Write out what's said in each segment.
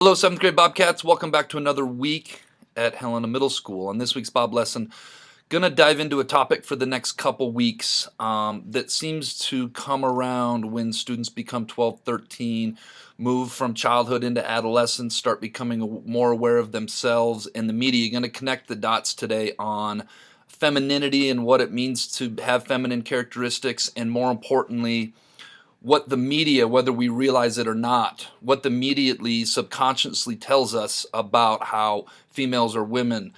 Hello, 7th grade Bobcats. Welcome back to another week at Helena Middle School. On this week's B.O.B Lesson, going to dive into a topic for the next couple weeks that seems to come around when students become 12, 13, move from childhood into adolescence, start becoming more aware of themselves and the media. Going to connect the dots today on femininity and what it means to have feminine characteristics, and more importantly, what the media, whether we realize it or not, what the media at least subconsciously tells us about how females or women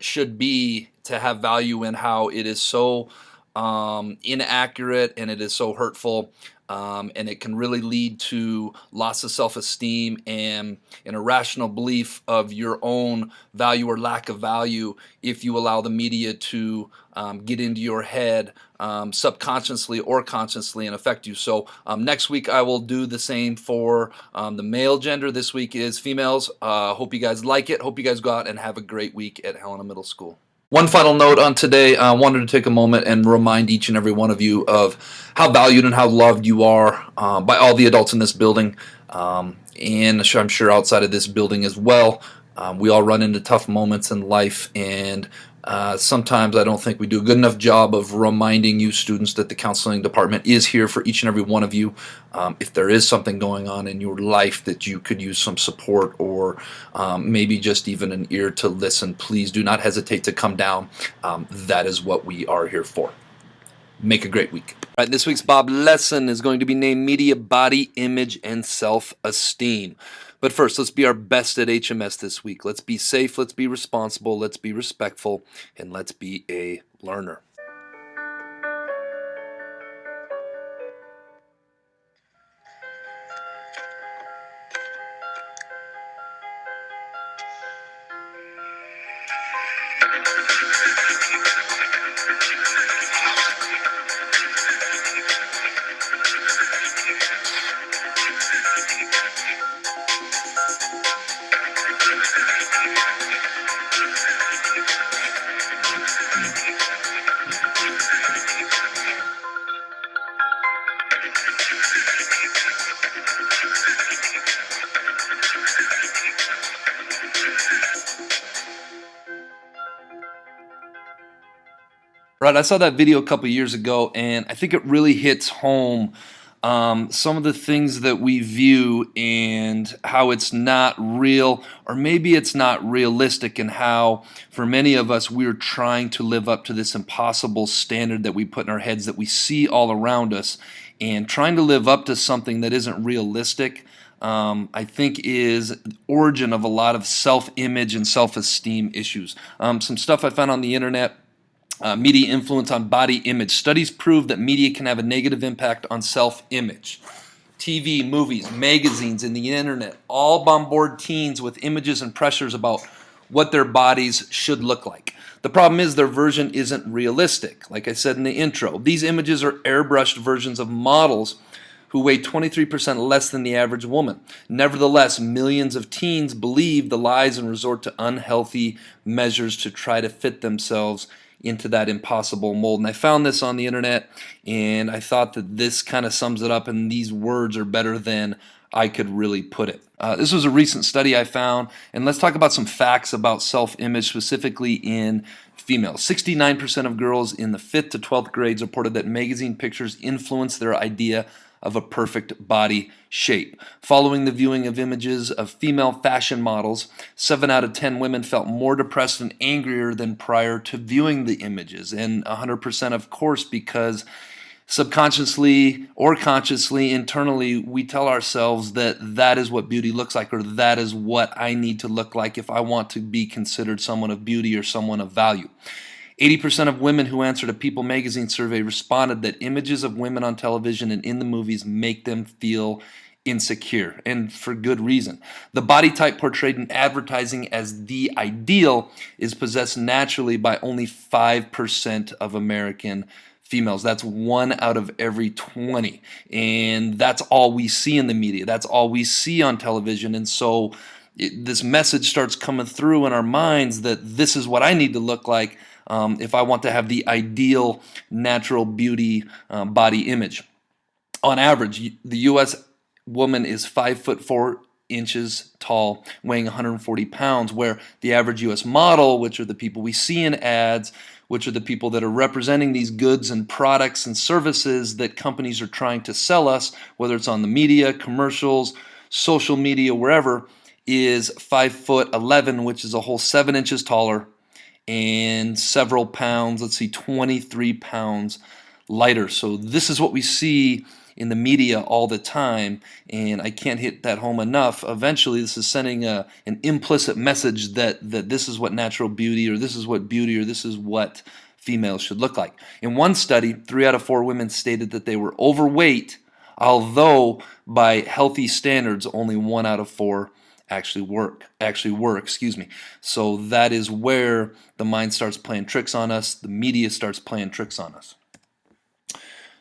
should be to have value, and how it is so inaccurate and it is so hurtful. And it can really lead to loss of self-esteem and an irrational belief of your own value or lack of value if you allow the media to get into your head subconsciously or consciously and affect you. So next week I will do the same for the male gender. This week is females. Hope you guys like it. Hope you guys go out and have a great week at Helena Middle School. One final note on today, I wanted to take a moment and remind each and every one of you of how valued and how loved you are by all the adults in this building, and I'm sure outside of this building as well. We all run into tough moments in life, and sometimes I don't think we do a good enough job of reminding you students that the counseling department is here for each and every one of you. If there is something going on in your life that you could use some support, or maybe just even an ear to listen, please do not hesitate to come down. That is what we are here for. Make a great week. All right, this week's B.O.B lesson is going to be named Media, Body, Image, and Self-Esteem. But first, let's be our best at HMS this week. Let's be safe, let's be responsible, let's be respectful, and let's be a learner. Right, I saw that video a couple years ago, and I think it really hits home some of the things that we view and how it's not real, or maybe it's not realistic, and how for many of us we're trying to live up to this impossible standard that we put in our heads that we see all around us, and trying to live up to something that isn't realistic. I think is the origin of a lot of self-image and self-esteem issues. Some stuff I found on the internet. Media influence on body image. Studies prove that media can have a negative impact on self-image. TV, movies, magazines, and the internet all bombard teens with images and pressures about what their bodies should look like. The problem is their version isn't realistic. Like I said in the intro, these images are airbrushed versions of models who weigh 23% less than the average woman. Nevertheless, millions of teens believe the lies and resort to unhealthy measures to try to fit themselves into that impossible mold. And I found this on the internet, and I thought that this kind of sums it up, and these words are better than I could really put it. This was a recent study I found, and let's talk about some facts about self-image, specifically in females. 69% of girls in the 5th to 12th grades reported that magazine pictures influence their idea of a perfect body shape. Following the viewing of images of female fashion models, 7 out of 10 women felt more depressed and angrier than prior to viewing the images. And 100% of course, because subconsciously or consciously, internally, we tell ourselves that that is what beauty looks like, or that is what I need to look like if I want to be considered someone of beauty or someone of value. 80% of women who answered a People magazine survey responded that images of women on television and in the movies make them feel insecure, and for good reason. The body type portrayed in advertising as the ideal is possessed naturally by only 5% of American females. That's 1 out of every 20, and that's all we see in the media. That's all we see on television, and so this message starts coming through in our minds that this is what I need to look like if I want to have the ideal natural beauty body image. On average, the U.S. woman is 5'4" inches tall, weighing 140 pounds, where the average U.S. model, which are the people we see in ads, which are the people that are representing these goods and products and services that companies are trying to sell us, whether it's on the media, commercials, social media, wherever, is 5'11", which is a whole 7 inches taller and several pounds, let's see, 23 pounds lighter. So this is what we see in the media all the time, and I can't hit that home enough. Eventually, this is sending an implicit message that this is what natural beauty, or this is what beauty, or this is what females should look like. In one study, 3 out of 4 women stated that they were overweight, although by healthy standards, only 1 out of 4 actually were, excuse me. So that is where the mind starts playing tricks on us, the media starts playing tricks on us.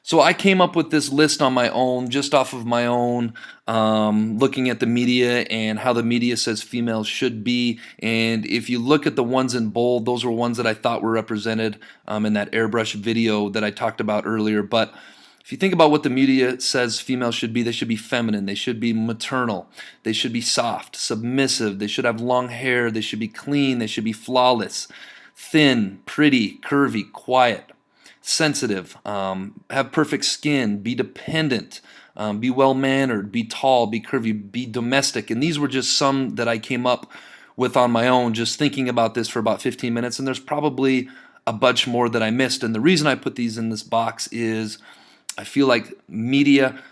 So I came up with this list on my own, just off of my own, looking at the media and how the media says females should be. And if you look at the ones in bold, those were ones that I thought were represented in that airbrush video that I talked about earlier. But if you think about what the media says females should be, they should be feminine, they should be maternal, they should be soft, submissive, they should have long hair, they should be clean, they should be flawless, thin, pretty, curvy, quiet, sensitive, have perfect skin, be dependent, be well-mannered, be tall, be curvy, be domestic. And these were just some that I came up with on my own, just thinking about this for about 15 minutes, and there's probably a bunch more that I missed. And the reason I put these in this box is I feel like media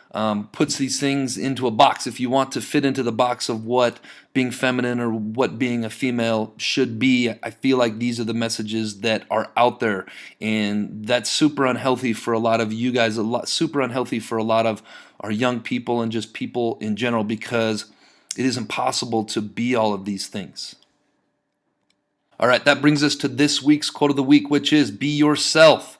puts these things into a box. If you want to fit into the box of what being feminine or what being a female should be, I feel like these are the messages that are out there, and that's super unhealthy for a lot of you guys, super unhealthy for a lot of our young people and just people in general, because it is impossible to be all of these things. All right, that brings us to this week's quote of the week, which is be yourself,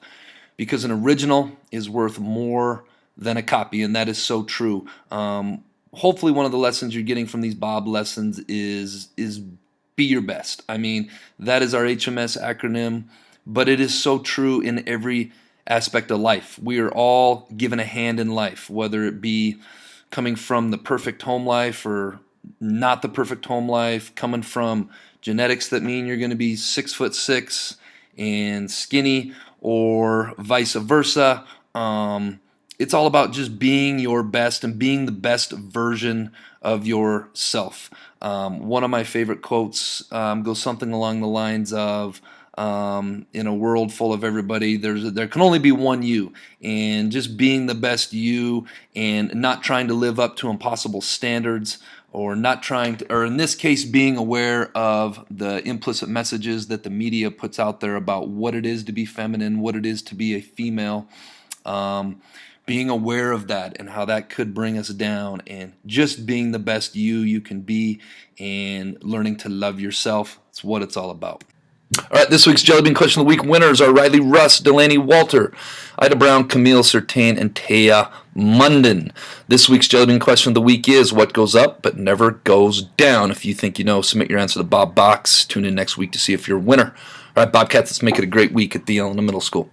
because an original is worth more than a copy, and that is so true. Hopefully one of the lessons you're getting from these B.O.B lessons is be your best. I mean, that is our HMS acronym, but it is so true in every aspect of life. We are all given a hand in life, whether it be coming from the perfect home life or not the perfect home life, coming from genetics that mean you're going to be 6'6" and skinny, or vice versa. It's all about just being your best and being the best version of yourself. One of my favorite quotes goes something along the lines of, in a world full of everybody, there can only be one you, and just being the best you and not trying to live up to impossible standards, or not trying to, or in this case, being aware of the implicit messages that the media puts out there about what it is to be feminine, what it is to be a female, being aware of that and how that could bring us down, and just being the best you can be and learning to love yourself. That's what it's all about. All right, this week's Jellybean Question of the Week winners are Riley Russ, Delaney Walter, Ida Brown, Camille Sertain, and Taya Munden. This week's Jellybean Question of the Week is, what goes up but never goes down? If you think you know, submit your answer to the Bob Box. Tune in next week to see if you're a winner. All right, Bobcats, let's make it a great week at the Elena Middle School.